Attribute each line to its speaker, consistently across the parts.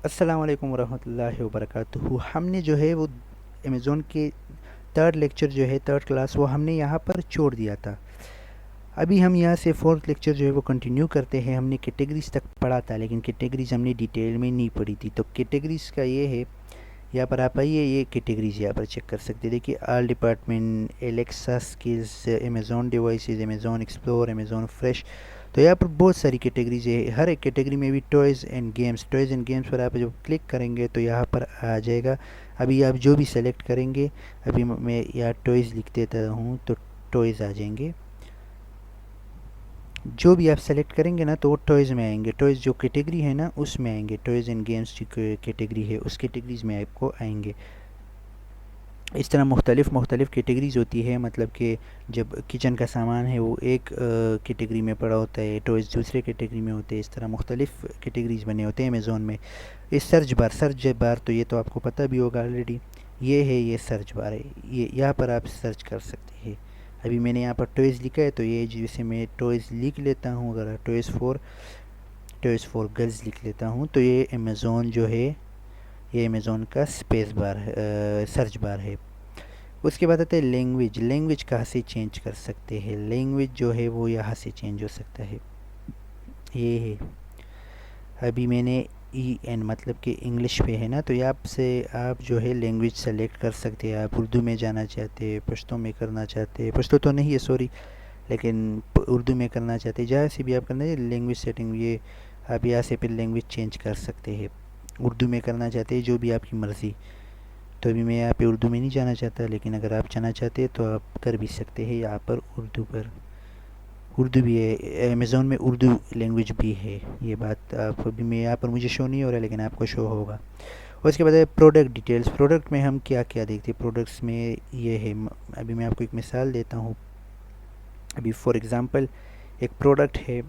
Speaker 1: अस्सलाम वालेकुम वरहमतुल्लाहि वबरकातुहू। हमने जो है वो अमेज़ोन के थर्ड लेक्चर जो है थर्ड क्लास वो हमने यहाँ पर छोड़ दिया था। अभी हम यहाँ से फोर्थ लेक्चर जो है वो कंटिन्यू करते हैं। हमने कैटेगरीज़ तक पढ़ा था लेकिन कैटेगरीज़ हमने डिटेल में नहीं पढ़ी थी। तो कैटेगरीज़ का ये है, यहाँ पर आप आइए, ये कैटेगरीज़ यहाँ पर चेक कर सकते हैं। देखिए, all department, Alexa skills, Amazon devices, Amazon explore, Amazon fresh. तो यहाँ पर बहुत सारी कैटेगरीज है। हर एक कैटेगरी में भी टॉयज़ एंड गेम्स पर आप जब क्लिक करेंगे तो यहाँ पर आ जाएगा। अभी आप जो भी सेलेक्ट करेंगे, अभी मैं यहाँ टॉयज़ लिख देता हूँ तो टॉयज़ आ जाएंगे। जो भी आप सेलेक्ट करेंगे ना तो वो टॉयज़ में आएंगे। टॉयज़ जो कैटेगरी है ना उसमें आएंगे। टॉयज़ एंड गेम्स जो कैटेगरी है उस कैटेगरीज में आपको आएंगे। इस तरह मुख्तलिफ़ कैटेगरीज़ होती है। मतलब कि जब किचन का सामान है वो एक कैटेगरी में पड़ा होता है, टॉयज़ दूसरे कैटेगरी में होते हैं। इस तरह मुख्तलिफ़ कैटेगरीज़ बने होते हैं अमेज़ोन में। इस सर्च बार तो ये तो आपको पता भी होगा ऑलरेडी। ये है, ये सर्च बार है, ये यहाँ पर आप सर्च कर सकते हैं। अभी मैंने यहाँ पर टॉयज़ लिखा है तो ये जैसे मैं टॉयज़ लिख लेता हूँ, अगर टॉयज़ फॉर गर्ल्स लिख लेता हूँ तो ये अमेज़ोन जो है, ये अमेज़ोन का स्पेस बार है, सर्च बार है। उसके बाद आता है लैंग्वेज। लैंग्वेज कहाँ से चेंज कर सकते हैं? लैंग्वेज जो है वो यहाँ से चेंज हो सकता है। ये है, अभी मैंने ई एन मतलब कि इंग्लिश पे है ना, तो यहाँ से आप जो है लैंग्वेज सेलेक्ट कर सकते हैं। आप उर्दू में जाना चाहते हैं, पश्तो में करना चाहते हैं, पश्तो तो नहीं है सॉरी, लेकिन उर्दू में करना चाहते हैं, जहाँ से भी आप करना है लैंग्वेज सेटिंग, ये आप यहाँ से फिर लैंग्वेज चेंज कर सकते हैं। उर्दू में करना चाहते हैं, जो भी आपकी मर्ज़ी। तो अभी मैं यहाँ पे उर्दू में नहीं जाना चाहता, लेकिन अगर आप जाना चाहते हैं तो आप कर भी सकते हैं। यहाँ पर उर्दू भी है, अमेज़ोन में उर्दू लैंग्वेज भी है। ये बात आप अभी मैं यहाँ पर मुझे शो नहीं हो रहा लेकिन आपको शो होगा। और उसके बाद है प्रोडक्ट डिटेल्स। प्रोडक्ट में हम क्या क्या देखते हैं? प्रोडक्ट्स में ये है, अभी मैं आपको एक मिसाल देता हूँ। अभी फॉर एग्ज़ाम्पल एक प्रोडक्ट है,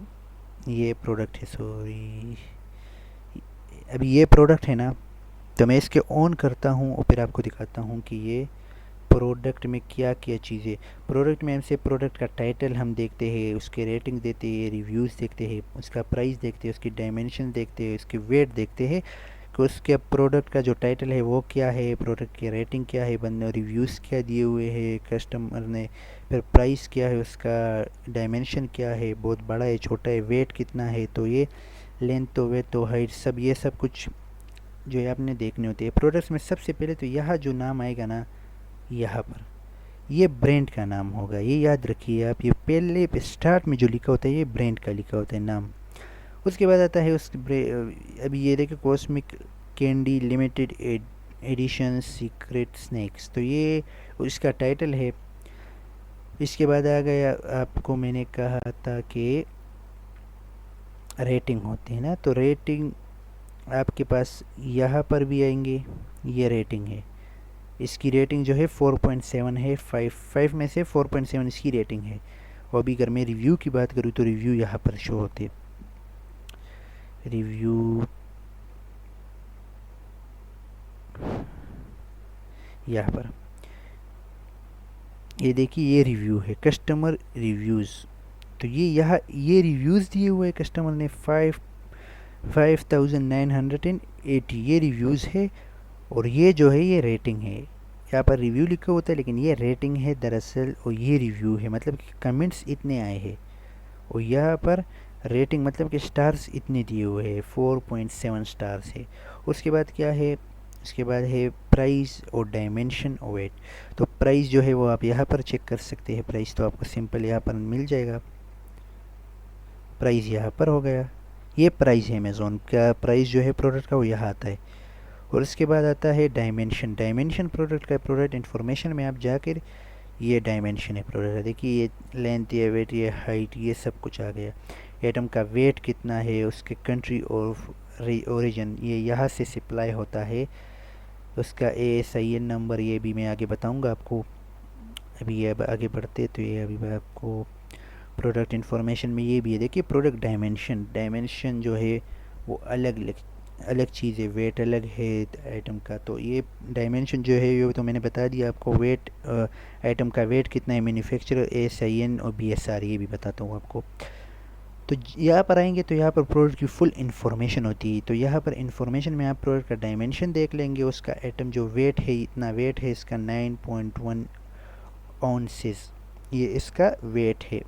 Speaker 1: ये प्रोडक्ट है सॉरी, अभी ये प्रोडक्ट है ना, तो मैं इसके ऑन करता हूँ और फिर आपको दिखाता हूँ कि ये प्रोडक्ट में क्या क्या चीज़ें। प्रोडक्ट में हमसे प्रोडक्ट का टाइटल हम देखते हैं, उसके रेटिंग देते हैं, रिव्यूज़ देखते हैं, उसका प्राइस देखते हैं, उसकी डायमेंशन देखते हैं, उसकी वेट देखते हैं कि उसके प्रोडक्ट का जो टाइटल है वो क्या है, प्रोडक्ट की रेटिंग क्या है, बंदे रिव्यूज़ क्या दिए हुए हैं कस्टमर ने, फिर प्राइस क्या है, उसका डायमेंशन क्या है, बहुत बड़ा है छोटा है, वेट कितना है, तो ये लेंथ तो वेट तो हाइट सब, ये सब कुछ जो है आपने देखने होते हैं। प्रोडक्ट्स में सबसे पहले तो यहाँ जो नाम आएगा ना, यहाँ पर ये ब्रांड का नाम होगा, ये याद रखिए आप। ये पहले स्टार्ट में जो लिखा होता है ये ब्रांड का लिखा होता है नाम। उसके बाद आता है अभी ये देखिए, cosmic candy limited edition secret snacks, तो ये इसका टाइटल है। इसके बाद आ गया, आपको मैंने कहा था कि रेटिंग होती है ना, तो रेटिंग आपके पास यहाँ पर भी आएंगे। ये रेटिंग है, इसकी रेटिंग जो है 4.7 है। 5 में से 4.7 इसकी रेटिंग है। और अभी अगर मैं रिव्यू की बात करूँ तो रिव्यू यहाँ पर शो होते, रिव्यू यहाँ पर, ये देखिए ये रिव्यू है, कस्टमर रिव्यूज़। तो ये यहाँ ये रिव्यूज़ दिए हुए कस्टमर ने 5980 ये रिव्यूज़ है। और ये जो है ये रेटिंग है। यहाँ पर रिव्यू लिखा होता है लेकिन ये रेटिंग है दरअसल, और ये रिव्यू है, मतलब कि कमेंट्स इतने आए हैं। और यहाँ पर रेटिंग मतलब कि स्टार्स इतने दिए हुए हैं, 4.7 स्टार्स है। उसके बाद क्या है? उसके बाद है प्राइस और डायमेंशन और वेट। तो प्राइस जो है वो आप यहाँ पर चेक कर सकते हैं। प्राइस तो आपको सिंपल यहाँ पर मिल जाएगा। प्राइस यहाँ पर हो गया, ये प्राइस है अमेज़ोन का। प्राइस जो है प्रोडक्ट का वो यहाँ आता है। और उसके बाद आता है डायमेंशन। डायमेंशन प्रोडक्ट का, प्रोडक्ट इन्फॉर्मेशन में आप जाकर ये डायमेंशन है प्रोडक्ट का। देखिए ये लेंथ, ये वेट, ये हाइट, ये सब कुछ आ गया। एटम का वेट कितना है, उसके कंट्री ऑफ ओरिजिन, ये यहाँ से सप्लाई होता है। उसका ASIN नंबर, ये भी मैं आगे बताऊंगा आपको। अभी ये आगे बढ़ते तो ये अभी मैं आपको प्रोडक्ट इन्फॉर्मेशन में ये भी है। देखिए प्रोडक्ट डायमेंशन, डायमेंशन जो है वो अलग अलग चीज़ है। वेट अलग है आइटम का, तो ये डायमेंशन जो है ये तो मैंने बता दिया आपको। वेट, आइटम का वेट कितना है, मैन्युफैक्चरर, ASIN और BSR, ये भी बताता हूँ आपको। तो यहाँ पर आएंगे तो यहाँ पर प्रोडक्ट की फुल इन्फॉर्मेशन होती है। तो यहाँ पर इन्फॉर्मेशन में आप प्रोडक्ट का डायमेंशन देख लेंगे, उसका एटम जो वेट है, इतना वेट है इसका 9.1 ऑन्सेस, ये इसका वेट है।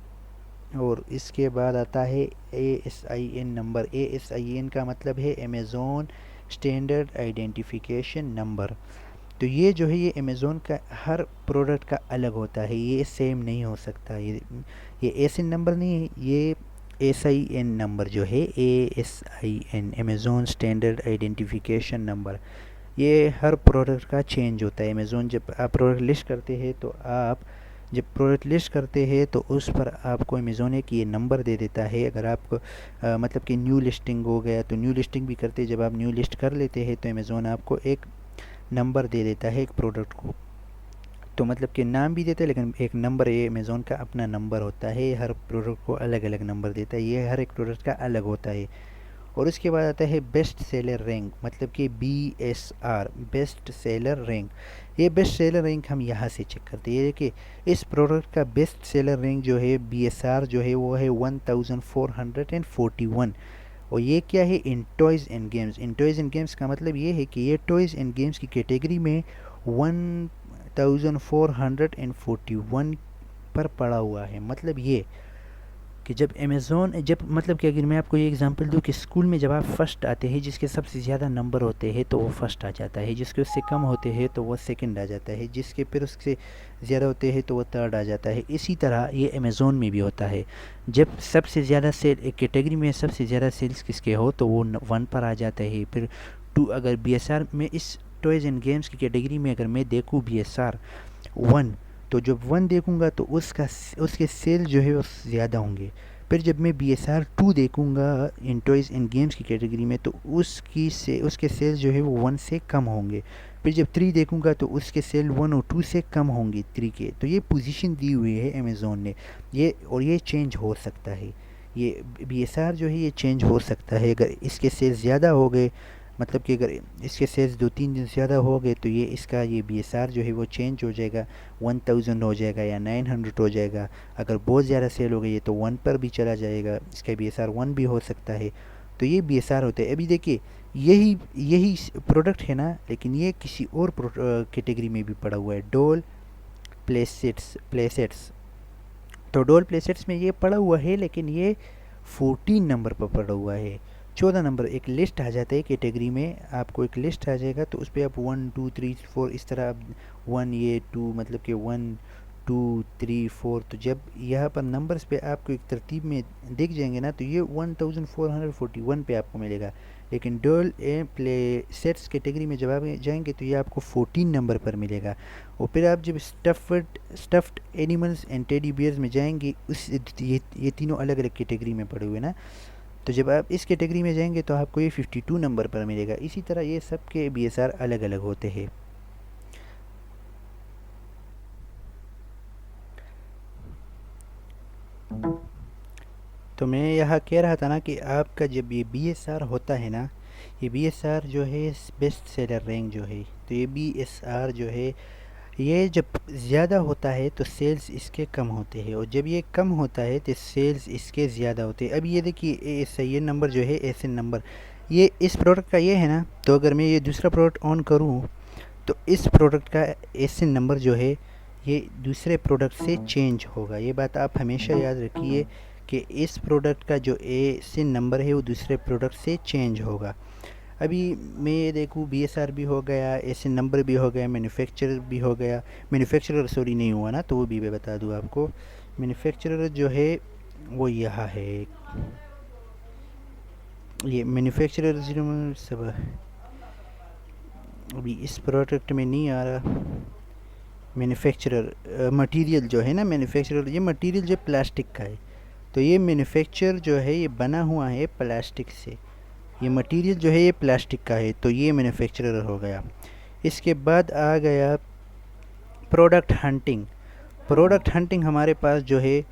Speaker 1: और इसके बाद आता है ASIN नंबर। ASIN का मतलब है अमेज़ोन स्टैंडर्ड आइडेंटिफिकेशन नंबर। तो ये जो है ये अमेज़ोन का हर प्रोडक्ट का अलग होता है, ये सेम नहीं हो सकता। ये ASIN नंबर नहीं है, ये SIN नंबर जो है ASIN Amazon standard identification number, ये हर प्रोडक्ट का चेंज होता है। अमेज़ोन जब आप प्रोडक्ट लिस्ट करते हैं तो आप जब प्रोडक्ट लिस्ट करते हैं तो उस पर आपको अमेज़ोन एक ये नंबर दे देता है। अगर आपको मतलब कि न्यू लिस्टिंग हो गया तो न्यू लिस्टिंग भी करते हैं, जब आप न्यू लिस्ट कर लेते हैं तो अमेज़ोन आपको एक नंबर दे देता है एक प्रोडक्ट को। तो मतलब कि नाम भी देता है लेकिन एक नंबर, ये अमेज़ोन का अपना नंबर होता है, हर प्रोडक्ट को अलग अलग नंबर देता है, ये हर एक प्रोडक्ट का अलग होता है। और उसके बाद आता है बेस्ट सेलर रैंक, मतलब कि BSR, बेस्ट सेलर रैंक। ये बेस्ट सेलर रैंक हम यहाँ से चेक करते हैं। देखिए इस प्रोडक्ट का बेस्ट सेलर रैंक जो है BSR जो है वो है 1441। और ये क्या है, in toys and games. In toys and games का मतलब ये है कि ये टॉयज़ एंड गेम्स की कैटेगरी में 1441 पर पड़ा हुआ है। मतलब ये कि जब अमेज़ोन जब मतलब कि अगर मैं आपको ये एग्जांपल दूं कि स्कूल में जब आप फर्स्ट आते हैं, जिसके सबसे ज़्यादा नंबर होते हैं तो वो फर्स्ट आ जाता है, जिसके उससे कम होते हैं तो वो सेकंड आ जाता है, जिसके फिर उससे ज़्यादा होते हैं तो वो थर्ड आ जाता है। इसी तरह ये अमेज़ोन में भी होता है। जब सबसे ज़्यादा सेल एक कैटेगरी में सबसे ज़्यादा सेल्स किसके हो तो वो 1 पर आ जाता है। फिर 2, अगर BSR में इस टॉयज़ एंड गेम्स की कैटेगरी में अगर मैं देखूँ BSR 1, तो जब 1 देखूँगा तो उसके सेल जो है वो ज़्यादा होंगे। फिर जब मैं BSR 2 देखूँगा इन टॉयज़ एंड गेम्स की कैटेगरी में तो उसके सेल जो है वो 1 से कम होंगे। फिर जब 3 देखूँगा तो उसके सेल 1 और 2 से कम होंगे 3 के। तो ये पोजीशन दी हुई है अमेज़ोन ने, ये चेंज हो सकता है। ये BSR जो है ये चेंज हो सकता है। अगर इसके सेल ज़्यादा हो गए, मतलब कि अगर इसके सेल्स 2-3 दिन ज़्यादा हो गए तो ये BSR जो है वो चेंज हो जाएगा, 1000 हो जाएगा या 900 हो जाएगा। अगर बहुत ज़्यादा सेल हो गई है तो 1 पर भी चला जाएगा, इसका BSR 1 भी हो सकता है। तो ये BSR होते हैं। अभी देखिए यही प्रोडक्ट है ना, लेकिन ये किसी और कैटेगरी में भी पड़ा हुआ है, डोल प्लेसेट्स। तो डोल प्लेसेट्स में ये पड़ा हुआ है लेकिन ये 14 नंबर पर पड़ा हुआ है। 14 नंबर एक लिस्ट आ जाता है कैटेगरी में, आपको एक लिस्ट आ जाएगा तो उस पर आप 1 2 3 4 इस तरह आप 1 ये 2 मतलब कि 1 2 3 4। तो जब यहाँ पर नंबर्स पे आपको एक तरतीब में दिख जाएंगे ना तो ये 1441 पे आपको मिलेगा। लेकिन डोल ए प्ले सेट्स कैटेगरी में जब आप जाएंगे तो ये आपको 14 नंबर पर मिलेगा। और फिर आप जब stuffed animals and teddy bears में जाएंगे, ये तीनों अलग अलग कैटेगरी में पड़े हुए ना, तो जब आप इस कैटेगरी में जाएंगे तो आपको ये 52 नंबर पर मिलेगा। इसी तरह ये सब के BSR अलग अलग होते हैं। तो मैं यहाँ कह रहा था ना कि आपका जब ये BSR होता है ना, ये BSR जो है बेस्ट सेलर रैंक जो है, तो ये BSR जो है ये जब ज़्यादा होता है तो सेल्स इसके कम होते हैं, और जब ये कम होता है तो सेल्स इसके ज़्यादा होते हैं। अब ये देखिए ये नंबर जो है SN नंबर, ये इस प्रोडक्ट का ये है ना, तो अगर मैं ये दूसरा प्रोडक्ट ऑन करूँ तो इस प्रोडक्ट का SN नंबर जो है ये दूसरे प्रोडक्ट से चेंज होगा। ये बात आप हमेशा याद रखिए कि इस प्रोडक्ट का जो SN नंबर है वो दूसरे प्रोडक्ट से चेंज होगा। अभी मैं ये देखूँ BSR भी हो गया, SN नंबर भी हो गया, मैन्युफैक्चरर भी हो गया। मैन्युफैक्चरर सॉरी नहीं हुआ ना, तो वो भी मैं बता दूँ आपको। मैन्युफैक्चरर जो है वो यहाँ है, ये मैन्युफैक्चरर सब अभी इस प्रोडक्ट में नहीं आ रहा। मैन्युफैक्चरर मटेरियल जो है ना, मैन्युफैक्चरर ये मटेरियल जो प्लास्टिक का है, तो ये मैन्युफैक्चर जो है ये बना हुआ है प्लास्टिक से, ये मटेरियल जो है ये प्लास्टिक का है, तो ये मैन्युफैक्चरर हो गया। इसके बाद आ गया प्रोडक्ट हंटिंग। प्रोडक्ट हंटिंग हमारे पास जो है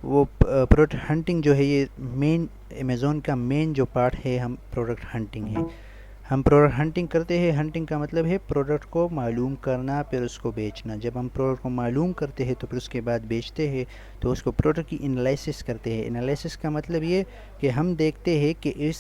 Speaker 1: वो प्रोडक्ट हंटिंग जो है ये मेन अमेज़ोन का मेन जो पार्ट है हम प्रोडक्ट हंटिंग है। हम प्रोडक्ट हंटिंग करते हैं। हंटिंग का मतलब है प्रोडक्ट को मालूम करना फिर उसको बेचना। जब हम प्रोडक्ट को मालूम करते हैं तो फिर उसके बाद बेचते हैं तो उसको प्रोडक्ट की एनालिसिस करते हैं। एनालिसिस का मतलब ये कि हम देखते हैं कि इस